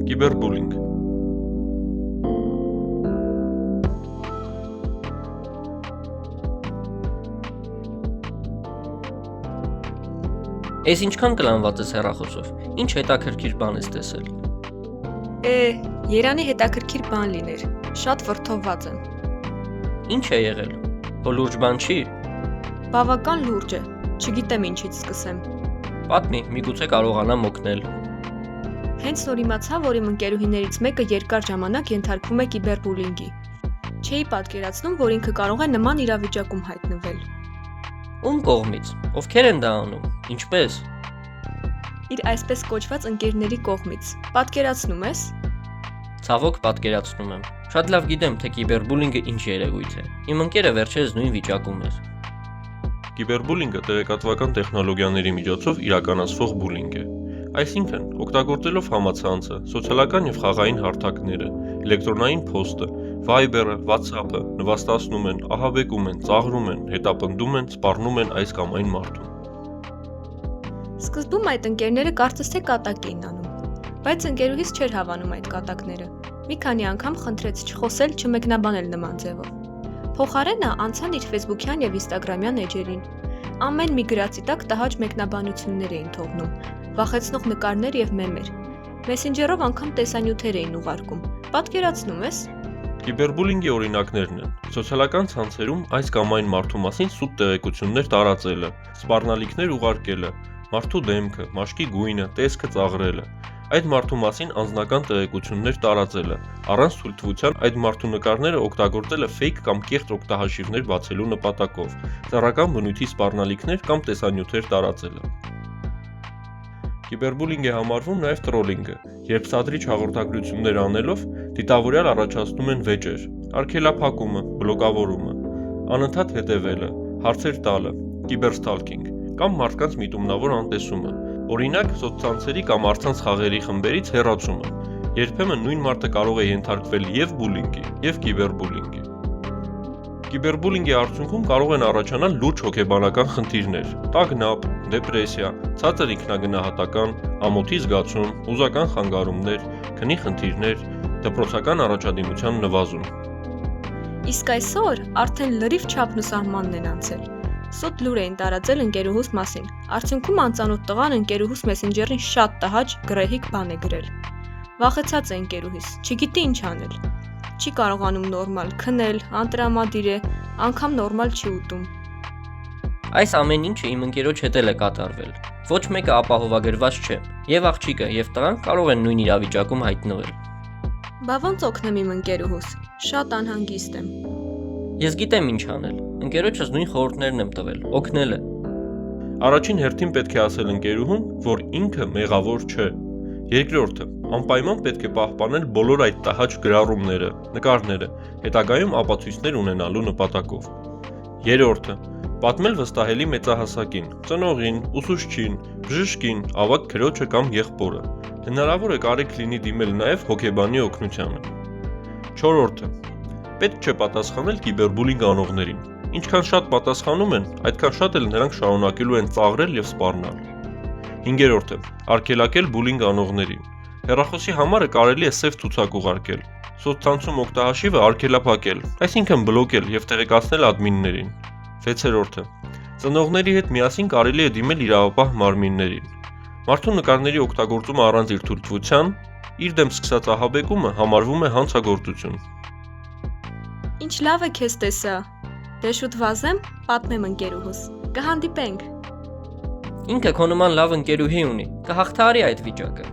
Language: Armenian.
Կիբերբուլինգ։ Էս ինչքան կլանված ես հեռախոսով, ինչ հետաքրքիր բան ես տեսել։ Երանի հետաքրքիր բան լիներ, շատ վրդովված եմ։ Ինչ է եղել, հո լուրջ բան չի։ Բավական լուրջ է, չգիտեմ ինչից սկսեմ։ Պատմի, միգուցե կարողանամ օգնել։ Հենց նոր իմացա, որ իմ ընկերուհիներից մեկը երկար ժամանակ ենթարկվում է կիբերբուլինգի։ Չէի պատկերացնում, որ ինքը կարող է նման իրավիճակում հայտնվել։ Ում կողմից, ովքեր են դա անում, ինչպես։ Իր այսպես կոչված ընկերների կողմից, պատկերացնում ես։ Ցավոք պատկերացնում եմ։ Շատ լավ գիտեմ, թե կիբերբուլինգը ինչ երևույթ է։ Իմ ընկերը վերջերս նույն վիճակում էր։ Կիբերբուլինգը տեղեկատվական տեխնոլոգիաների միջոցով իրականացվող բուլինգ է։ Այսինքն, օգտագործելով համացանցը, սոցիալական եւ խաղային հարթակները, էլեկտրոնային փոստը, Viber-ը, WhatsApp-ը նվաստացնում են, ահաբեկում են, ծաղրում են, հետապնդում են, սպառնում են այս կամ այն մարդուն։ Սկզբում այդ ընկերները կարծես թե կատակ էին անում, բայց ընկերուհիս չէր հավանում այդ կատակները։ Մի քանի անգամ խնդրեց չխոսել, չմեկնաբանել նման ձևով։ Փոխարենն անցան իր Facebook-յան եւ Instagram-յան էջերին։ Ամեն մի գրածի տակ տհաճ մեկնաբանություններ էին թողնում, վախեցնող նկարներ եւ մեմեր։ Messenger-ով անգամ տեսանյութեր էին ուղարկում։ Պատկերացնում ես։ Կիբերբուլինգի օրինակներն են սոցիալական ցանցերում այս կամ այն մարդու մասին սուտ տեղեկություններ տարածելը, սպառնալիքներ ուղարկելը, մարդու դեմքը, մաշկի գույնը, տեսքը ծաղրելը, այդ մարդու մասին անձնական տեղեկություններ տարածելը, առանց թույլտվության այդ մարդու նկարները օգտագործելը ֆեյք կամ կեղծ օգտահաշիվներ բացելու նպատակով, ծառական բնույթի սպառնալիքներ կամ տեսանյութեր տարածելը։ Կիբերբուլինգ է համարվում նաև տրոլինգը, երբ սադրիչ հաղորդագրություններ անելով դիտավորյալ առաջացնում են վեճեր, արգելափակումը, բլոկավորումը, անընդհատ հետևելը, հարցեր տալը, կիբերստալքինգ կամ մարդկանց միտումնավոր անտեսումը, օրինակ սոցցանցերի կամ առցանց խաղերի խմբերից հեռացումը։ Երբեմն նույն մարդը կարող է ենթարկվել և բուլինգի, և կիբերբուլինգի։ Կիբերբուլինգի արդյունքում կարող են առաջանալ լուրջ հոգեբանական խնդիրներ, տագնապ, դեպրեսիա, ցածր ինքնագնահատական, ամոթի զգացում, հուզական խանգարումներ, քնի խնդիրներ, դպրոցական առաջադիմության նվազում։ Իսկ այսօր արդեն լրիվ չափն ու սահմանն են անցել։ Սոտ լուր էին տարածել ընկերուհուս մասին։ Արդյունքում անծանոթ տղան ընկերուհուս Messenger-ին շատ տհաճ գրեհիկ բան է գրել։ Վախեցած է ընկերուհիս, չգիտի ինչ անել։ Չի կարողանում նորմալ քնել, անտրամադիր է, անգամ նորմալ չի ուտում։ Այս ամեն ինչը իմ ընկերոջ հետ էլ է կատարվել։ Ոչ մեկը ապահովագրված չէ, եւ աղջիկը, եւ տղան կարող են նույն իրավիճակում հայտնվել։ Բա ոնց օգնեմ իմ ընկերուհուս։ Շատ անհանգիստ եմ։ Ես գիտեմ ինչ անել։ Ընկերոջս նույն խորհուրդներն եմ տվել, օգնել է։ Առաջին հերթին պետք է ասել ընկերուհուն, որ ինքը մեղավոր չէ։ Երկրորդը, անպայման պետք է պահպանել բոլոր այդ տհաճ գրառումները, նկարները, հետագայում ապացույցներ ունենալու նպատակով։ Երրորդը, պատմել վստահելի մեծահասակին, ծնողին, ուսուցչին, բժշկին, ավագ քրոջը կամ եղբորը։ Հնարավոր է կարիք լինի դիմել նաև հոգեբանի օգնությանը։ Չորրորդը, պետք չէ պատասխանել կիբերբուլինգ անողներին։ Ինչքան շատ պատասխանում են, այդքան շատ էլ նրանք շարունակելու են ծաղրել եւ սպառնալ։ Հինգերորդը, արգելակել բուլինգ անողներին։ Հեռախոսի համարը կարելի է սև ցուցակ ուղարկել։ Սոցցանցում օգտահաշիվը արգելափակել, այսինքն բլոկել եւ տեղեկացնել ադմիններին։ 6-րդը, ծնողների հետ միասին կարելի է դիմել իրավապահ մարմիններին։ Մարդու նկարների օգտագործումը առանց իր թույլտվության, իր դեմ սկսած ահաբեկումը համարվում է հանցագործություն։ Ինչ լավ է քեզ տեսա։ Դե շուտ վազեմ, պատմեմ ընկերուհուս։ Կհանդիպենք։ Ինքը քո նման լավ ընկերուհի ունի, կհաղթահարի այդ վիճակը։